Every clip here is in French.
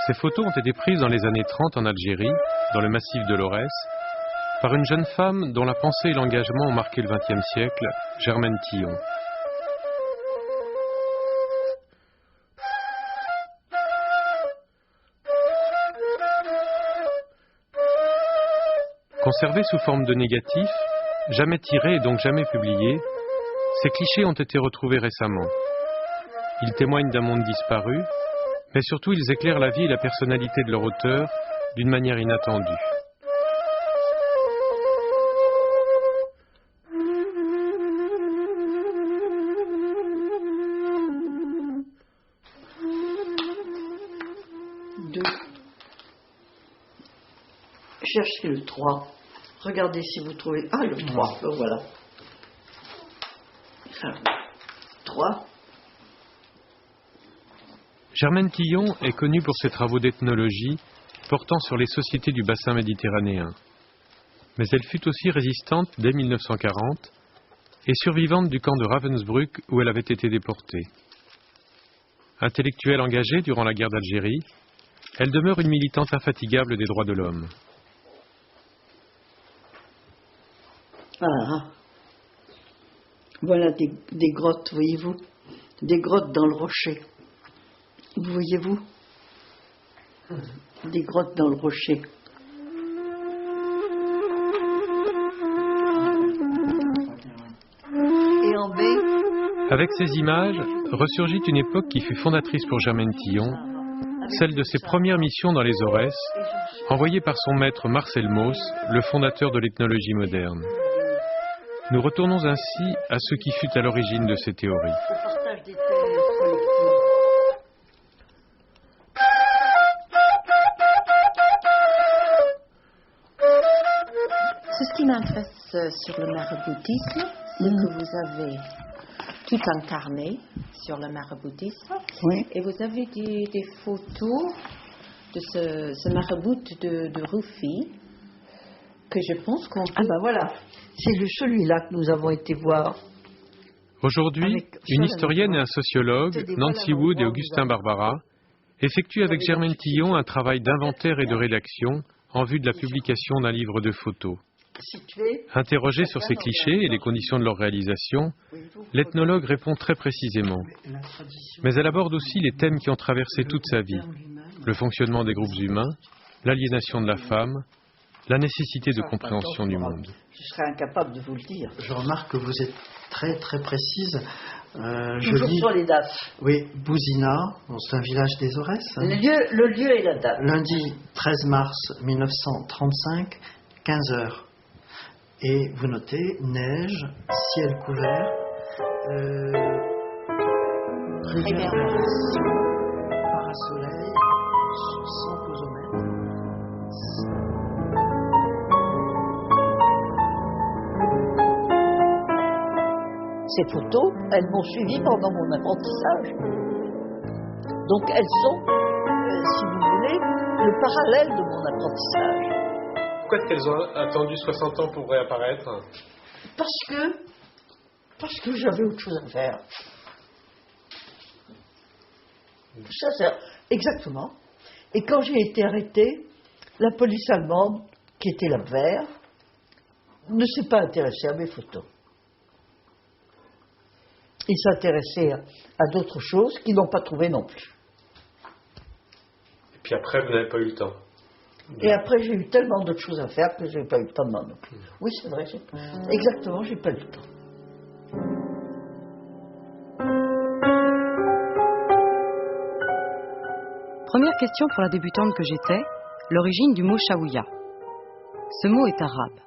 Ces photos ont été prises dans les années 30 en Algérie, dans le massif de l'Aurès, par une jeune femme dont la pensée et l'engagement ont marqué le XXe siècle, Germaine Tillon. Conservés sous forme de négatifs, jamais tirés et donc jamais publiés, ces clichés ont été retrouvés récemment. Ils témoignent d'un monde disparu, mais surtout ils éclairent la vie et la personnalité de leur auteur d'une manière inattendue. Cherchez le 3. Regardez si vous trouvez... Ah, le 3, le voilà. 3. Germaine Tillon est connue pour ses travaux d'ethnologie portant sur les sociétés du bassin méditerranéen. Mais elle fut aussi résistante dès 1940 et survivante du camp de Ravensbrück où elle avait été déportée. Intellectuelle engagée durant la guerre d'Algérie, elle demeure une militante infatigable des droits de l'homme. Ah, voilà des grottes, voyez-vous, des grottes dans le rocher. Vous voyez-vous, des grottes dans le rocher. Et en baie. Avec ces images, ressurgit une époque qui fut fondatrice pour Germaine Tillon, celle de ses premières missions dans les Aurès, envoyée par son maître Marcel Mauss, le fondateur de l'ethnologie moderne. Nous retournons ainsi à ce qui fut à l'origine de ces théories. Ce qui m'intéresse sur le maraboutisme, c'est que vous avez tout incarné sur le maraboutisme. Oui. Et vous avez des photos de ce marabout de Rouffy que je pense qu'on peut... Ah ben voilà, c'est celui-là que nous avons été voir. Aujourd'hui, une historienne et un sociologue, Nancy Wood et Augustin Barbara, effectuent avec Germaine Tillon un travail d'inventaire et de rédaction en vue de la publication d'un livre de photos. Interrogée sur ces clichés et les conditions de leur réalisation, l'ethnologue répond très précisément. Mais elle aborde aussi les thèmes qui ont traversé toute sa vie. Le fonctionnement des groupes humains, l'aliénation de la femme, la nécessité de compréhension du monde. Je serais incapable de vous le dire. Je remarque que vous êtes très très précise. Toujours sur les dates. Oui, Bouzina, c'est un village des Aurès. Hein. Le lieu et la date. Lundi 13 mars 1935, 15 heures. Et vous notez neige, ciel couvert, réverbération, parasoleil, sans posomètre. Ces photos, elles m'ont suivi pendant mon apprentissage. Donc elles sont, si vous voulez, le parallèle de mon apprentissage. Pourquoi est-ce qu'elles ont attendu 60 ans pour réapparaître ? Parce que j'avais autre chose à faire. Ça, c'est exactement. Et quand j'ai été arrêtée, la police allemande, qui était l'Abwehr, ne s'est pas intéressée à mes photos. Ils s'intéressaient à d'autres choses qu'ils n'ont pas trouvées non plus. Et puis après, vous n'avez pas eu le temps. Et après, j'ai eu tellement d'autres choses à faire que je n'ai pas eu le temps de m'en occuper. Oui, c'est vrai. Exactement, j'ai pas eu le temps. Première question pour la débutante que j'étais, l'origine du mot Chaouia. Ce mot est arabe.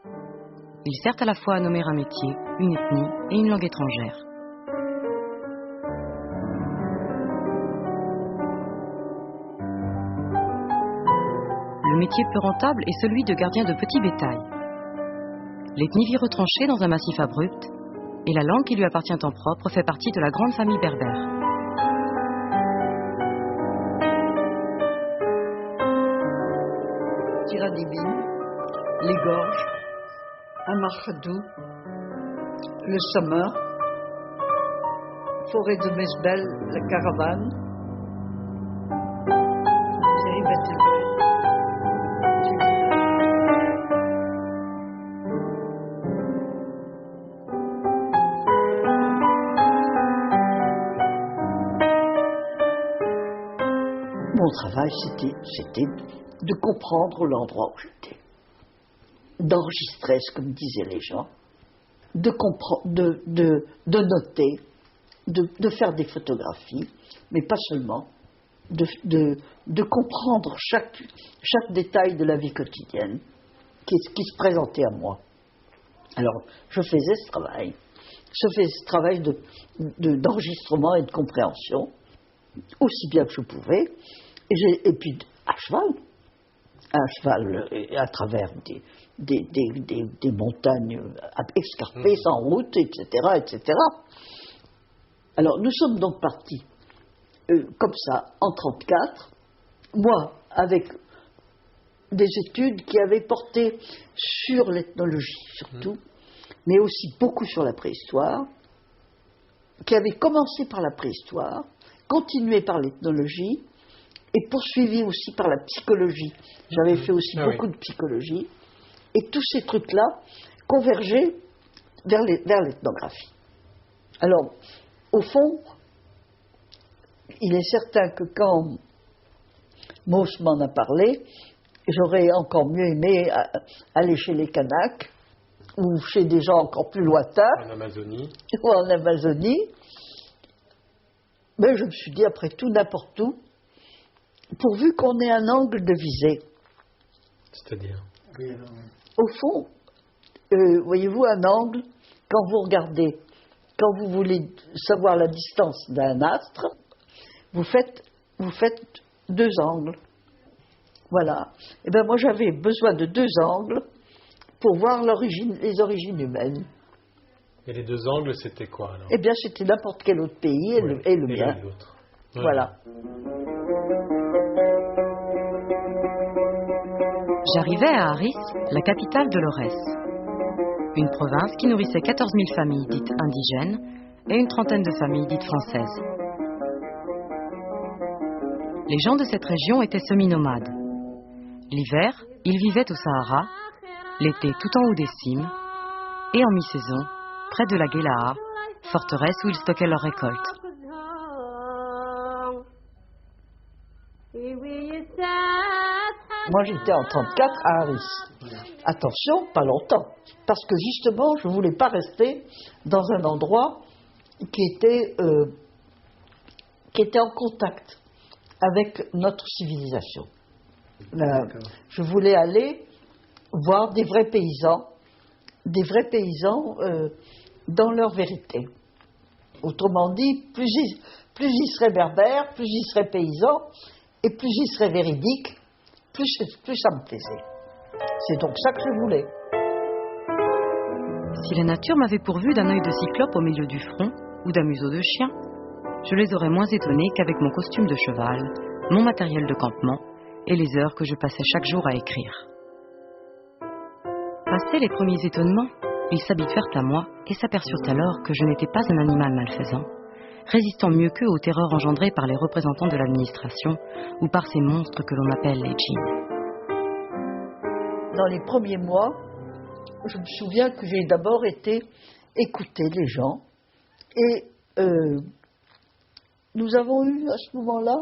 Il sert à la fois à nommer un métier, une ethnie et une langue étrangère. Le métier peu rentable est celui de gardien de petit bétail. L'ethnie vit retranchée dans un massif abrupt et la langue qui lui appartient en propre fait partie de la grande famille berbère. Tiradibine, les gorges, Amarchadou, le Sommer, forêt de Mesbel, la caravane. Mon travail, c'était de comprendre l'endroit où j'étais, d'enregistrer ce que me disaient les gens, de noter, de faire des photographies, mais pas seulement, de comprendre chaque détail de la vie quotidienne qui se présentait à moi. Alors, je faisais ce travail d'enregistrement et de compréhension, aussi bien que je pouvais, et puis à cheval, à travers des montagnes escarpées, sans route, etc., etc. Alors, nous sommes donc partis, comme ça, en 1934, moi, avec des études qui avaient porté sur l'ethnologie, surtout, mais aussi beaucoup sur la préhistoire, qui avaient commencé par la préhistoire, continué par l'ethnologie, et poursuivi aussi par la psychologie. J'avais fait aussi beaucoup de psychologie, et tous ces trucs-là convergeaient vers l'ethnographie. Alors, au fond, il est certain que quand Mauss m'en a parlé, j'aurais encore mieux aimé aller chez les Kanaks, ou chez des gens encore plus lointains, en Amazonie. Ou en Amazonie. Mais je me suis dit, après tout, n'importe où, pourvu qu'on ait un angle de visée. C'est-à-dire? Au fond, voyez-vous, un angle, quand vous regardez, quand vous voulez savoir la distance d'un astre, vous faites deux angles. Voilà. Et bien moi, j'avais besoin de deux angles pour voir les origines humaines. Et les deux angles, c'était quoi alors? Eh bien, c'était n'importe quel autre pays et le mien. Voilà. J'arrivais à Aris, la capitale de l'Aurès. Une province qui nourrissait 14 000 familles dites indigènes et une trentaine de familles dites françaises. Les gens de cette région étaient semi-nomades. L'hiver, ils vivaient au Sahara, l'été tout en haut des cimes, et en mi-saison, près de la Guélaha, forteresse où ils stockaient leurs récoltes. Moi, j'étais en 1934 à Aris. Attention, pas longtemps, parce que justement, je ne voulais pas rester dans un endroit qui était en contact avec notre civilisation. Je voulais aller voir des vrais paysans dans leur vérité. Autrement dit, plus ils seraient berbères, plus ils seraient paysans, et plus ils seraient véridiques, plus ça me plaisait. C'est donc ça que je voulais. Si la nature m'avait pourvu d'un œil de cyclope au milieu du front ou d'un museau de chien, je les aurais moins étonnés qu'avec mon costume de cheval, mon matériel de campement et les heures que je passais chaque jour à écrire. Passés les premiers étonnements, ils s'habituèrent à moi et s'aperçurent alors que je n'étais pas un animal malfaisant, résistant mieux qu'eux aux terreurs engendrées par les représentants de l'administration ou par ces monstres que l'on appelle les djinns. Dans les premiers mois, je me souviens que j'ai d'abord été écouter les gens et nous avons eu à ce moment-là,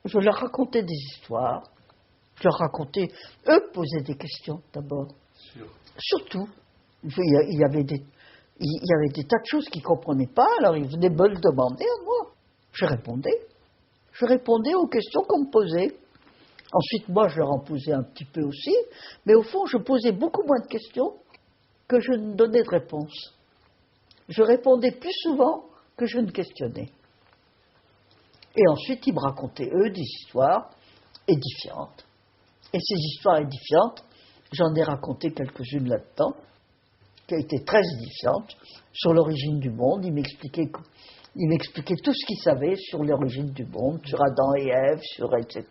je leur racontais des histoires, je leur racontais, eux posaient des questions d'abord. Surtout, il y avait des tas de choses qu'ils ne comprenaient pas, alors ils venaient me le demander à moi. Je répondais aux questions qu'on me posait. Ensuite, moi, je leur en posais un petit peu aussi, mais au fond, je posais beaucoup moins de questions que je ne donnais de réponses. Je répondais plus souvent que je ne questionnais. Et ensuite, ils me racontaient, eux, des histoires édifiantes. Et ces histoires édifiantes, j'en ai raconté quelques-unes là-dedans, qui étaient très édifiantes, sur l'origine du monde. Ils m'expliquaient tout ce qu'ils savaient sur l'origine du monde, sur Adam et Ève, sur etc.